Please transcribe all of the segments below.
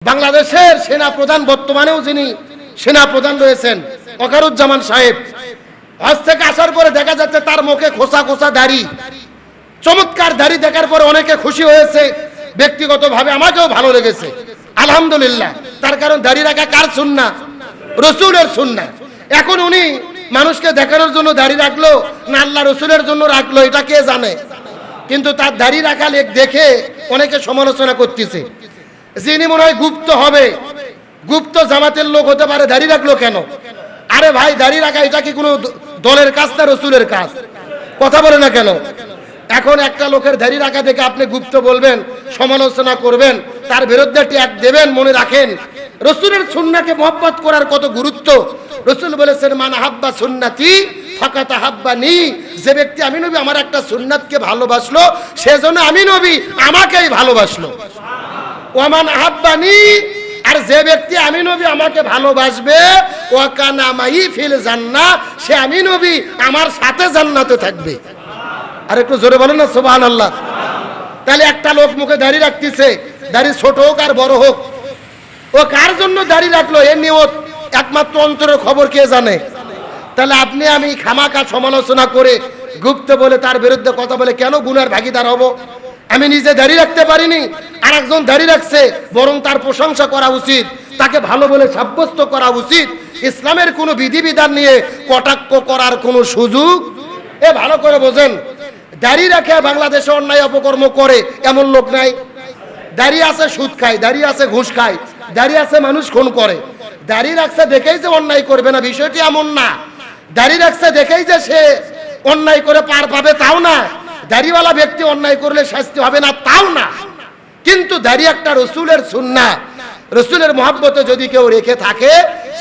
বাংলাদেশের সেনা প্রধান বর্তমানেও যিনি সেনা প্রধান রয়েছেন ওয়াকারুজ্জামান সাহেব, হজ থেকে আসার পরে দেখা যাচ্ছে তার মুখে খোসা খোসা দাড়ি, চমৎকার দাড়ি দেখার পরে অনেকে খুশি হয়েছে, ব্যক্তিগতভাবে আমাকেও ভালো লেগেছে আলহামদুলিল্লাহ। তার কারণ দাড়ি রাখা কার সুন্নাহ? রাসূলের সুন্নাহ। এখন উনি মানুষকে দেখানোর জন্য দাড়ি রাখলো না আল্লাহ রাসূলের জন্য রাখলো এটা কে জানে, কিন্তু তার দাড়ি রাখা দেখে অনেকে সমালোচনা করতেছে। যিনি মনে হয় গুপ্ত হবে, গুপ্ত জামাতের লোক হতে পারে, দাড়ি রাখলো কেন? আরে ভাই, দাড়ি রাখা এটা কি কোনো দলের কাজ না রাসূলের কাজ? কথা বলে না কেন? এখন একটা লোকের দাড়ি রাখা দেখে আপনি গুপ্ত বলবেন, সমালোচনা করবেন, তার বিরুদ্ধে ট্যাগ দেবেন। মনে রাখেন রাসূলের সুন্নাহকে মহব্বত করার কত গুরুত্ব। রাসূল বলেছেন মান হাব্বা সুন্নতি ফাকাত হাব্বানি, যে ব্যক্তি আমি নবী আমার একটা সুন্নাতকে ভালোবাসলো সেজন্য আমি নবী আমাকেই ভালোবাসলো। ওয়ামান আহাব্বানি, আর যে ব্যক্তি আমি নবী আমাকে ভালোবাসবে ওয়া কানা মাই ফিল জান্নাহ, সে আমি নবী আমার সাথে জান্নাতে থাকবে। আর একটু জোরে বলেন না সুবহানাল্লাহ। তাহলে একটা লোক মুখে দাড়ি রাখতেছে, দাড়ি ছোট হোক আর বড় হোক, ও কার জন্য দাড়ি রাখলো এর নিয়ত একমাত্র অন্তরের খবর কে জানে? তাহলে আপনি আমি খামাখা সমালোচনা করে গুপ্ত বলে তার বিরুদ্ধে কথা বলে কেন গুনার ভাগীদার হব? আমি নিজে দাড়ি রাখতে পারিনি, আর একজন দাড়ি রাখছে, বরং তার প্রশংসা করা উচিত, তাকে ভালো বলে সাব্যস্ত করা উচিত। ইসলামের কোনো বিধিবিধান নিয়ে কটাক্ষ করার কোনো সুযোগ ভালো করে বোঝেন। দাড়ি রাখে বাংলাদেশে অন্যায় অপকর্ম করে এমন লোক নাই। দাড়ি আছে সুদ খায়, দাড়ি আছে ঘুষ খায়, দাড়ি আছে মানুষ খুন করে। দাড়ি রাখছে দেখেই যে অন্যায় করবে না বিষয়টি এমন না। দাড়ি রাখছে দেখেই যে সে অন্যায় করে পার পাবে তাও না। দাড়িওয়ালা ব্যক্তি অন্যায় করলে শাস্তি হবে না তাও না। কিন্তু দাড়ি একটা রাসূলের সুন্নাহ, রাসূলের মহব্বতে যদি কেউ রেখে থাকে,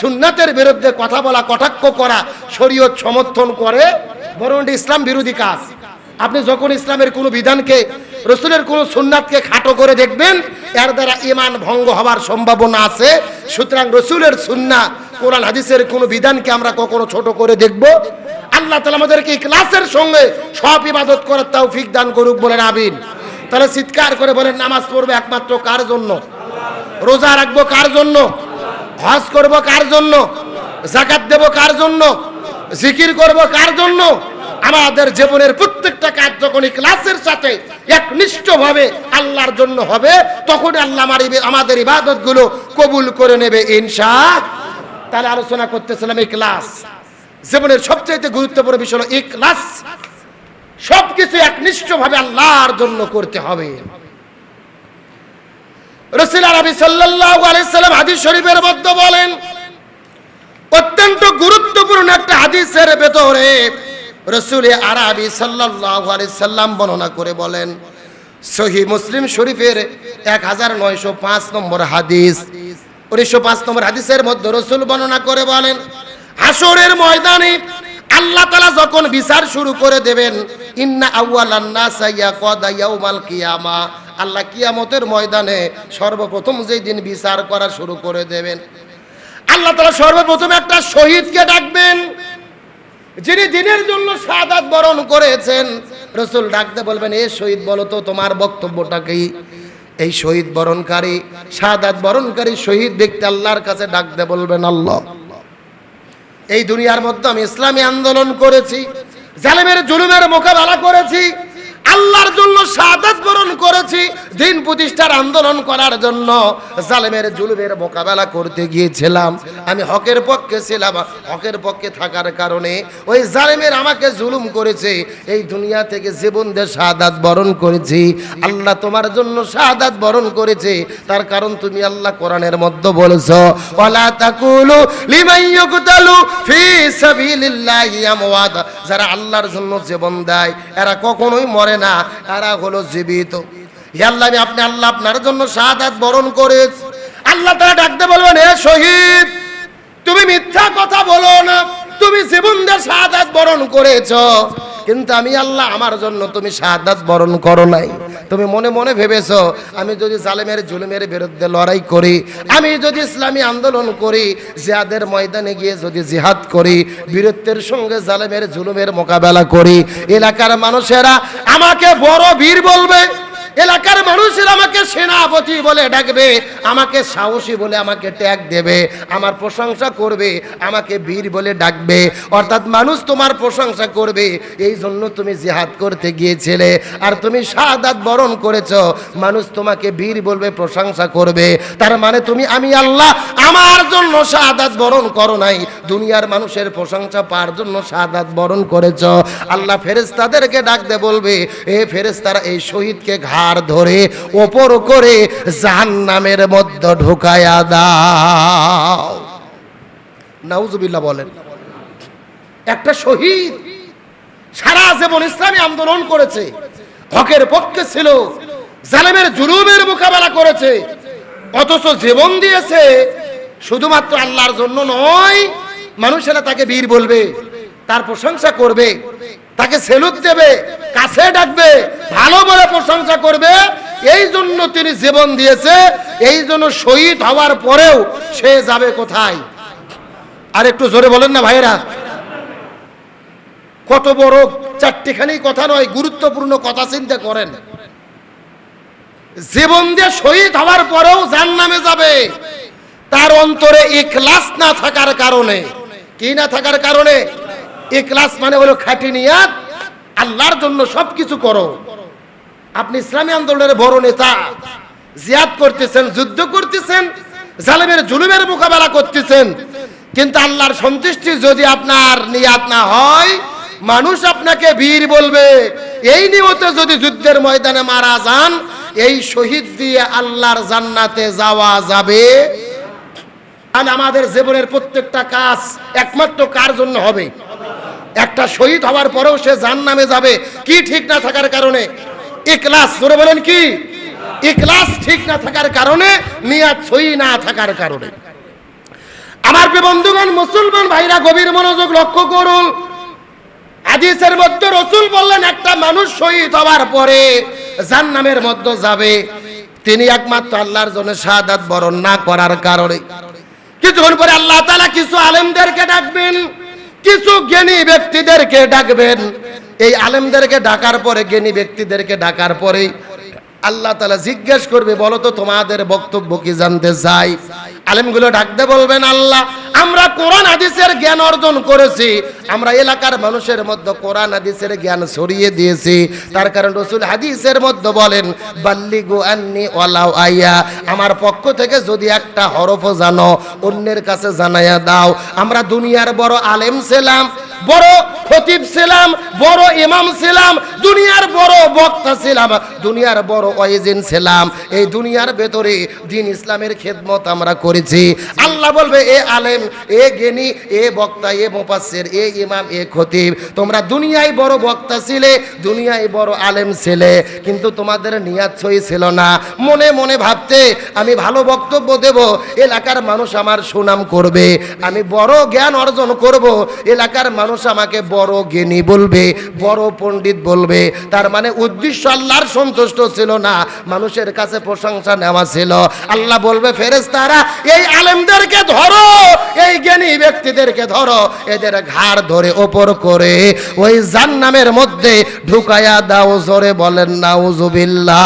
সুন্নাতের বিরুদ্ধে কথা বলা, কটাক্ষ করা শরীয়ত সমর্থন করে, বরং ইসলাম বিরোধী কাজ। আপনি যখন ইসলামের কোনো বিধানকে, রাসূলের কোনো সুন্নাতকে খাটো করে দেখবেন, এর দ্বারা ঈমান ভঙ্গ হওয়ার সম্ভাবনা আছে। সুতরাং রাসূলের সুন্নাহ, কোরআন হাদিসের কোনো বিধানকে আমরা কখনো ছোট করে দেখব। আল্লাহ তাআলা আমাদেরকে ইখলাসের সঙ্গে সব ইবাদত করার তৌফিক দান করুক, বলেন আমিন। তাহলে চিৎকার করে বলেন, নামাজ পড়বো একমাত্র কার জন্য? রোজা রাখবো কার জন্য? হজ করব কার জন্য? যাকাত দেব কার জন্য? জিকির করব কার জন্য? আমাদের জীবনের প্রত্যেকটা কাজ যখন ইখলাসের সাথে একনিষ্ঠভাবে আল্লাহর জন্য হবে, তখন আল্লাহ আমাদের ইবাদতগুলো কবুল করে নেবে ইনশাআল্লাহ। তাহলে আলোচনা করতেছিলাম ইখলাস। জীবনের সবচেয়ে গুরুত্বপূর্ণ বিষয় হলো ইখলাস। সবকিছু একনিষ্ঠভাবে আল্লাহর জন্য করতে হবে। রাসূল আরবি সাল্লাল্লাহু আলাইহি সাল্লাম হাদিস শরীফের মধ্যে বলেন, অত্যন্ত গুরুত্বপূর্ণ একটা হাদিসের ভেতরে রাসূল আরবি সাল্লাল্লাহু আলাইহি সাল্লাম বর্ণনা করে বলেন, সহিহ মুসলিম শরীফের 1905 নম্বর হাদিস, 1905 নম্বর হাদিসের মধ্যে রাসূল বর্ণনা করে বলেন, হাসরের ময়দানে আল্লাহ তাআলা যখন বিচার শুরু করে দেবেন, ইন্না আউয়ালান নাস ইয়াকাদা ইয়াউমাল কিয়ামা, আল্লাহ কিয়ামতের ময়দানে সর্বপ্রথম যেই দিন বিচার করা শুরু করে দেবেন, আল্লাহ তাআলা সর্বপ্রথম একটা শহীদকে ডাকবেন, যিনি দিনের জন্য শাহাদাত বরণ করেছেন। রাসূল ডাকতে বলবেন, এ শহীদ বলো তো তোমার বক্তব্যটা কি? এই শহীদ বরণকারী, শাহাদাত বরণকারী শহীদ ব্যক্তি আল্লাহর কাছে ডাকতে বলবেন, আল্লাহ, এই দুনিয়ার মধ্যে আমি ইসলামী আন্দোলন করেছি, জালেমের জুলুমের মোকাবেলা করেছি, আল্লাহর জন্য শাহাদাত বরণ করেছি, দিন প্রতিষ্ঠার আন্দোলন করার জন্য জালেমের জুলুমের মোকাবেলা করতে গিয়েছিলাম। আমি হকের পক্ষে ছিলাম, হকের পক্ষে থাকার কারণে ওই জালেমের আমাকে জুলুম করেছে, এই দুনিয়া থেকে জীবন দিয়ে শাহাদাত বরণ করেছি। আল্লাহ তোমার জন্য শাহাদাত বরণ করেছে, তার কারণ তুমি আল্লাহ কোরআনের মধ্যে বলেছো, ওয়ালা তাকুলু লিমান ইয়ুকতালু ফি সাবিলিল্লাহি আমওয়াত, যারা আল্লাহর জন্য জীবন দেয় এরা কখনোই মরে না, এরা হলো জীবিত। আল্লাহ আপনি আল্লাহ আপনার জন্য শাহাদাত বরণ করেছে। আল্লাহ তাআলা ডাকতে বলবেন, হে শহীদ, তুমি মিথ্যা কথা বলো না, তুমি জীবন দিয়ে শাহাদাত বরণ করেছো, কিন্তু আমি আল্লাহ আমার জন্য তুমি শাহাদাত বরণ করো নাই। তুমি মনে মনে ভেবেছো আমি যদি জালেমের জুলুমের বিরুদ্ধে লড়াই করি, আমি যদি ইসলামী আন্দোলন করি, জিহাদের ময়দানে গিয়ে যদি জিহাদ করি, বীরত্বের সঙ্গে জালেমের জুলুমের মোকাবেলা করি, এলাকার মানুষেরা আমাকে বড় বীর বলবে, এলাকার মানুষের আমাকে সেনাপতি বলে ডাকবে, আমাকে সাহসী বলে আমাকে ট্যাগ দেবে, আমার প্রশংসা করবে, আমাকে বীর বলে ডাকবে। অর্থাৎ মানুষ তোমার প্রশংসা করবে, এই জন্য তুমি জিহাদ করতে গিয়েছিলে আর তুমি শাহাদাত বরণ করেছো, মানুষ তোমাকে বীর বলবে, প্রশংসা করবে। তার মানে তুমি আমি আল্লাহ আমার জন্য শাহাদাত বরণ করো নাই, দুনিয়ার মানুষের প্রশংসা পাওয়ার জন্য শাহাদাত বরণ করেছো। আল্লাহ ফেরেশতাদেরকে ডাকতে বলবে, এ ফেরেশতারা এই শহীদকে ঘাড় ধরে ওপর করে জাহান্নামের মধ্যে ঢুকায়া দাও। নাউজুবিল্লাহ বলেন। একটা শহীদ সারা জীবন ইসলামী আন্দোলন করেছে, হকের পক্ষে ছিল, জালেমের জুলুমের মোকাবেলা করেছে, অথচ জীবন দিয়েছে শুধুমাত্র আল্লাহর জন্য নয়। মানুষেরা তাকে বীর বলবে, তার প্রশংসা করবে, তাকে সেলুট দেবে, কাছে ডাকবে, ভালো বলে প্রশংসা করবে। এই জন্য তিনি জীবন দিয়েছে। এই জন্য শহীদ হওয়ার পরেও সে যাবে কোথায়? আর একটু জোরে বলেন না ভাইরা। কত বড় চারটিখানি কথা নয়, গুরুত্বপূর্ণ কথা চিন্তা করেন। জীবন দিয়ে শহীদ হওয়ার পরেও জাহান্নামে যাবে, তার অন্তরে ইখলাস না থাকার কারণে। কি না থাকার কারণে? ইখলাস মানে হলো খাঁটি নিয়াত, আল্লাহর জন্য সবকিছু করো। আপনি ইসলামী আন্দোলনের বড় নেতা, জিহাদ করতেছেন, যুদ্ধ করতেছেন, জালেমের জুলুমের মোকাবেলা করতেছেন, কিন্তু আল্লাহর সন্তুষ্টি যদি আপনার নিয়াত না হয়, মানুষ আপনাকে বীর বলবে। এই নিয়তে যদি যুদ্ধের ময়দানে মারা যান, এই শহীদ দিয়ে আল্লাহর জান্নাতে যাওয়া যাবে। আর আমাদের জীবনের প্রত্যেকটা কাজ একমাত্র কার জন্য হবে? একটা শহীদ হওয়ার পরেও সে জাহান্নামে যাবে, কি ঠিক না থাকার কারণে? ইখলাস। জোরে বলেন কি? ইখলাস ঠিক না থাকার কারণে, নিয়াত সহি না থাকার কারণে। আমার প্রিয় বন্ধুগণ, মুসলমান ভাইরা গভীর মনোযোগ লক্ষ্য করুন। হাদিসের মধ্যে রাসূল বললেন, একটা মানুষ শহীদ হওয়ার পরে জাহান্নামের মধ্যে যাবে, তিনি একমাত্র আল্লাহর জন্য শাহাদাত বরণ না করার কারণে। কিছুক্ষণ পরে আল্লাহ তাআলা কিছু আলেমদেরকে ডাকবেন, কিছু জ্ঞানী ব্যক্তিদেরকে ডাকবেন। এই আলেমদেরকে ডাকার পরে, জ্ঞানী ব্যক্তিদেরকে ডাকার পরে আল্লাহ তাআলা জিজ্ঞেস করবে, বলো তো তোমাদের বক্তব্য কি জানতে চাই। আলেমগুলো ডাকতে বলবেন, আল্লাহ আমরা কোরআন হাদিসের জ্ঞান অর্জন করেছি, আমরা এলাকার মানুষের মধ্যে কোরআন হাদিসের জ্ঞান ছড়িয়ে দিয়েছি। তার কারণ রাসূল হাদিসের মধ্যে বলেন, বাল্লিগু আন্নি ওয়ালাউ আয়া, আমার পক্ষ থেকে যদি একটা হরফও জানো, অন্যের কাছে জানাইয়া দাও। আমরা দুনিয়ার বড় আলেম ছিলাম, বড় খতিব ছিলাম, বড় ইমাম ছিলাম, দুনিয়ার বড় বক্তা ছিলাম, দুনিয়ার বড় ওয়াইজিন ছিলাম, এই দুনিয়ার ভেতরে দ্বীন ইসলামের খেদমত আমরা করেছি। আল্লাহ বলবে, এ আলেম, এ জ্ঞানী, এ বক্তা, এ মুফাসসির, এ ইমাম, এ খতিব, তোমরা দুনিয়ায় বড় বক্তা ছিলে, দুনিয়ায় বড় আলেম ছিলে, কিন্তু তোমাদের নিয়াত সহি ছিল না। মনে মনে ভাবতে আমি ভালো বক্তব্য দেব, এলাকার মানুষ আমার সুনাম করবে, আমি বড় জ্ঞান অর্জন করব, এলাকার মানুষ আমাকে বড় জ্ঞানী বলবে, বড় পণ্ডিত বলবে। তার মানে উদ্দেশ্য আল্লাহর সন্তুষ্ট ছিল না, মানুষের কাছে প্রশংসা নেওয়া ছিল। আল্লাহ বলবে, ফেরেশতারা এই আলেমদেরকে ধরো, এই জ্ঞানী ব্যক্তিদেরকে ধরো, এদের ঘাড় ধরে ওপর করে ওই জাহান্নামের মধ্যে ঢুকায়া দাও। জোরে বলেন নাউজুবিল্লাহ।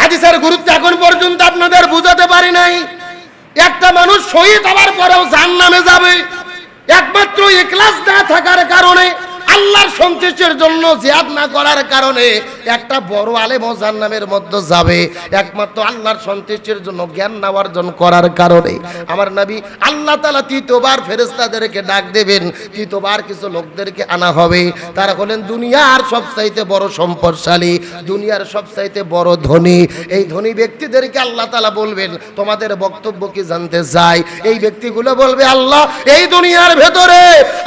হাদিসের গুরুত্ব এখন পর্যন্ত আপনাদের বুঝাতে পারি নাই। একটা মানুষ শহীদ হওয়ার পরেও জাহান্নামে যাবে একমাত্র ইখলাস না থাকার কারণে, আল্লাহর সন্তুষ্টির জন্য জিহাদ না করার কারণে। একটা বড় আলেম ও জাহান্নামের মধ্যে যাবে একমাত্র আল্লাহর সন্তুষ্টির জন্য, জ্ঞান না অর্জন করার কারণে। আমার নবী আল্লাহ তাআলা তৃতীয়বার ফেরেশতাদেরকে ডাক দেবেন, তৃতীয়বার কিছু লোকদেরকে আনা হবে। তারা হলেন দুনিয়ার সবচাইতে বড় সম্পদশালী, দুনিয়ার সবচাইতে বড় ধনী। এই ধনী ব্যক্তিদেরকে আল্লাহ তাআলা বলবেন, তোমাদের বক্তব্য কি জানতে চাই। এই ব্যক্তিগুলো বলবে, আল্লাহ এই দুনিয়ার ভেতরে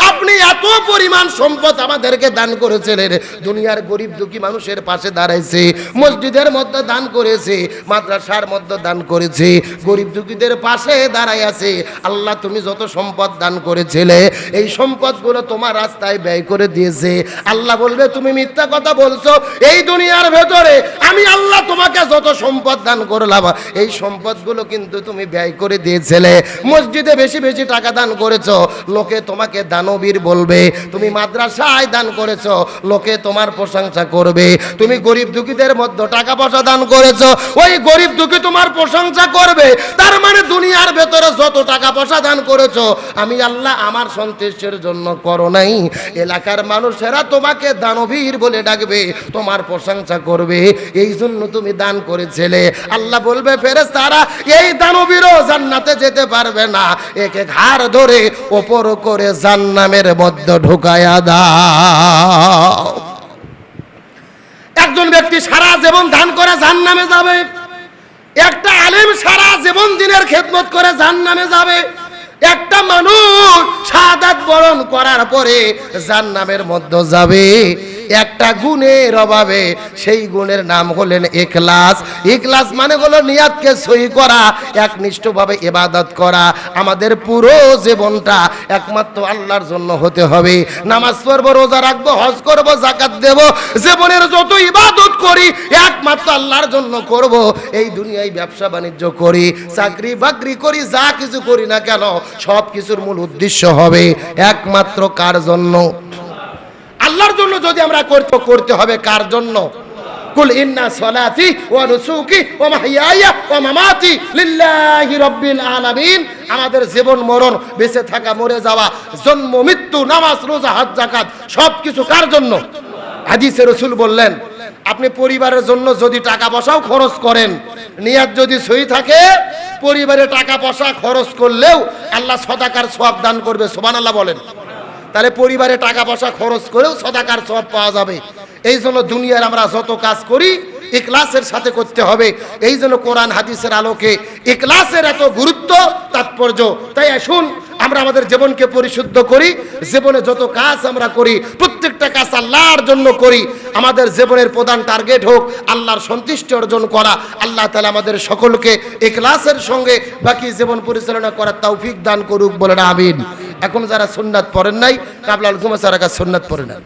আপনি এত পরিমাণ সম্পদ আমাদেরকে দান করেছিলেন, দুনিয়ার গরিব দুঃখী মানুষের পাশে দাঁড়াইছে, মসজিদের মধ্যে দান করেছে, মাদ্রাসার মধ্যে দান করেছে, গরিব দুঃখীদের পাশে দাঁড়াই আছে। আল্লাহ তুমি যত সম্পদ দান করেছিলে, এই সম্পদগুলো তোমার রাস্তায় ব্যয় করে দিয়েছে। আল্লাহ বলবে, তুমি মিথ্যা কথা বলছো, এই দুনিয়ার ভেতরে আমি আল্লাহ তোমাকে যত সম্পদ দান করলাম, এই সম্পদগুলো কিন্তু তুমি ব্যয় করে দিয়েছিলে, মসজিদে বেশি বেশি টাকা দান করেছো, লোকে তোমাকে দানবীর দানবীর বলবে তুমি মাদ্রাসায় দান করেছো, লোকে তোমার প্রশংসা করবে। তুমি গরিব দুঃখীদের মধ্যে টাকা পয়সা দান করেছো, ওই গরিব দুঃখী তোমার প্রশংসা করবে। তার মানে দুনিয়ার ভেতরে যত টাকা পয়সা দান করেছো, আমি আল্লাহ আমার সন্তুষ্টির জন্য করো নাই। এলাকার মানুষেরা তোমাকে দানবীর বলে ডাকবে, তোমার প্রশংসা করবে, এই জন্য তুমি দান করেছিলে। আল্লাহ বলবে ফেরেশতারা, এই দানবীরও জান্নাতে যেতে পারবে না, একে ঘাড় ধরে ওপর করে জাহান্নামের মধ্যে ঢুকায়া দাও। একজন ব্যক্তি সারা জীবন দান করে জাহান্নামে যাবে, একটা আলেম সারা জীবন দিনের খেদমত করে জাহান্নামে যাবে, একটা মানুষ শাহাদাত বরণ করার পরে জাহান্নামের মধ্যে যাবে একটা গুণের অভাবে। সেই গুণের নাম হলেন ইখলাস। ইখলাস মানে হলো নিয়াতকে সহি করা, একনিষ্ঠভাবে ইবাদত করা। আমাদের পুরো জীবনটা একমাত্র আল্লাহর জন্য হতে হবে। নামাজ পড়ব, রোজা রাখবো, হজ করব, যাকাত দেব, জীবনের যত ইবাদত করি একমাত্র আল্লাহর জন্য করব। এই দুনিয়ায় ব্যবসা বাণিজ্য করি, চাকরি বাকরি করি, যা কিছু করি না কেন সব কিছুর মূল উদ্দেশ্য হবে একমাত্র কার জন্য? আল্লাহর জন্য। যদি আমরা করতে হবে কার জন্য? কুল ইন্না সলাতি ওয়া নুসুকি ওয়া মাহইয়ায়া ওয়া মামাতি লিল্লাহি রাব্বিল আলামিন। আমাদের জীবন মরণ, বেঁচে থাকা মরে যাওয়া, জন্ম মৃত্যু, নামাজ রোজা হজ যাকাত সবকিছু কার জন্য? হাদিসে রাসূল বললেন, আপনি পরিবারের জন্য যদি টাকা পয়সাও খরচ করেন, নিয়ত যদি সহি থাকে, পরিবারে টাকা পয়সা খরচ করলেও আল্লাহ সদাকার সওয়াব দান করবে। সুবহানাল্লাহ বলেন। তাহলে পরিবারে টাকা পয়সা খরচ করেও সদাকার সওয়াব পাওয়া যাবে। এই জন্য দুনিয়ার আমরা যত কাজ করি ইখলাসের সাথে করতে হবে। এই জন্য কোরআন হাদিসের আলোকে ইখলাসের এত গুরুত্ব, তাৎপর্য। তাই আসুন আমরা আমাদের জীবনকে পরিশুদ্ধ করি। জীবনে যত কাজ আমরা করি প্রত্যেকটা কাজ আল্লাহর জন্য করি। আমাদের জীবনের প্রধান টার্গেট হোক আল্লাহর সন্তুষ্টি অর্জন করা। আল্লাহ তাআলা আমাদের সকলকে ইখলাসের সঙ্গে বাকি জীবন পরিচালনা করার তৌফিক দান করুক, বলেন আমিন। এখন যারা সুন্নাত পড়েন নাই, কাবলাল জুমা সারা সুন্নাত পড়ে নেন।